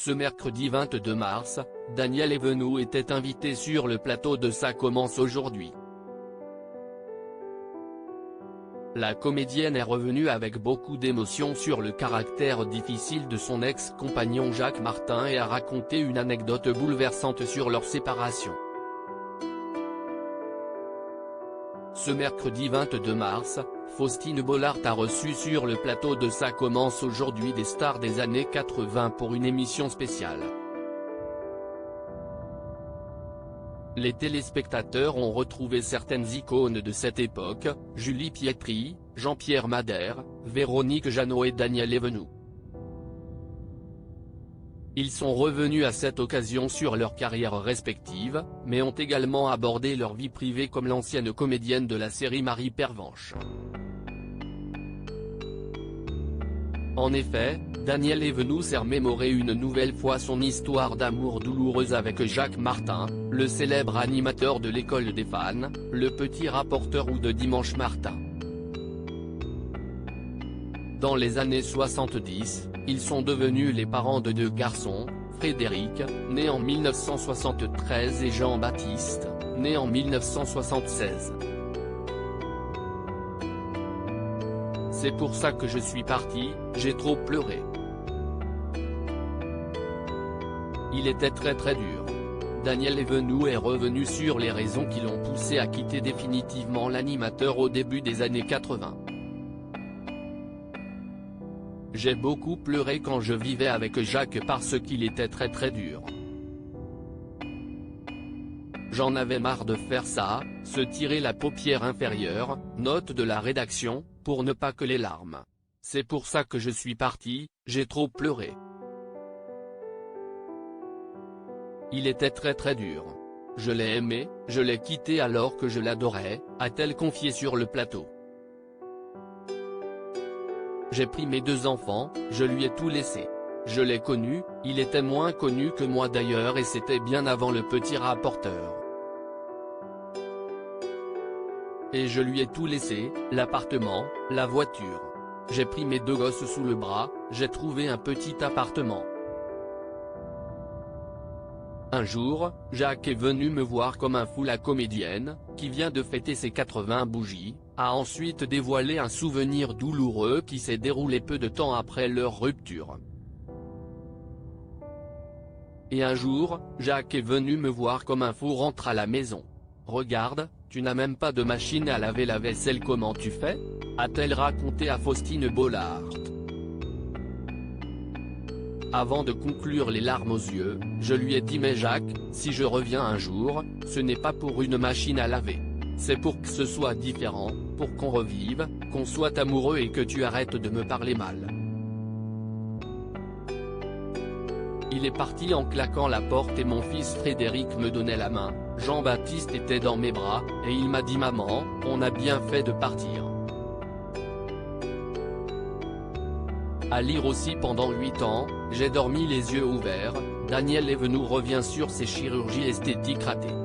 Ce mercredi 22 mars, Daniel Evenou était invité sur le plateau de Ça commence aujourd'hui. La comédienne est revenue avec beaucoup d'émotion sur le caractère difficile de son ex-compagnon Jacques Martin et a raconté une anecdote bouleversante sur leur séparation. Ce mercredi 22 mars, Faustine Bollard a reçu sur le plateau de Ça commence aujourd'hui des stars des années 80 pour une émission spéciale. Les téléspectateurs ont retrouvé certaines icônes de cette époque, Julie Pietri, Jean-Pierre Madère, Véronique Jeannot et Daniel Evenou. Ils sont revenus à cette occasion sur leurs carrières respectives, mais ont également abordé leur vie privée comme l'ancienne comédienne de la série Marie Pervenche. En effet, Daniel Evenou s'est remémoré une nouvelle fois son histoire d'amour douloureuse avec Jacques Martin, le célèbre animateur de l'École des fans, le petit rapporteur ou de Dimanche Martin. Dans les années 70, ils sont devenus les parents de deux garçons, Frédéric, né en 1973 et Jean-Baptiste, né en 1976. C'est pour ça que je suis parti, j'ai trop pleuré. Il était très dur. Daniel Evenou est revenu sur les raisons qui l'ont poussé à quitter définitivement l'animateur au début des années 80. J'ai beaucoup pleuré quand je vivais avec Jacques parce qu'il était très dur. J'en avais marre de faire ça, se tirer la paupière inférieure, note de la rédaction, pour ne pas que les larmes. C'est pour ça que je suis parti, j'ai trop pleuré. Il était très dur. Je l'ai aimé, je l'ai quitté alors que je l'adorais, a-t-elle confié sur le plateau. J'ai pris mes deux enfants, je lui ai tout laissé. Je l'ai connu, il était moins connu que moi d'ailleurs et c'était bien avant le petit rapporteur. Et je lui ai tout laissé, l'appartement, la voiture. J'ai pris mes deux gosses sous le bras, j'ai trouvé un petit appartement. Un jour, Jacques est venu me voir comme un fou. La comédienne, qui vient de fêter ses 80 bougies, a ensuite dévoilé un souvenir douloureux qui s'est déroulé peu de temps après leur rupture. Et un jour, Jacques est venu me voir comme un fou. Rentre à la maison. Regarde, tu n'as même pas de machine à laver la vaisselle, comment tu fais ? A-t-elle raconté à Faustine Bollard. Avant de conclure les larmes aux yeux, je lui ai dit mais Jacques, si je reviens un jour, ce n'est pas pour une machine à laver. C'est pour que ce soit différent, pour qu'on revive, qu'on soit amoureux et que tu arrêtes de me parler mal. Il est parti en claquant la porte et mon fils Frédéric me donnait la main, Jean-Baptiste était dans mes bras, et il m'a dit maman, on a bien fait de partir. À lire aussi pendant 8 ans, j'ai dormi les yeux ouverts, Daniel Evenou revient sur ses chirurgies esthétiques ratées.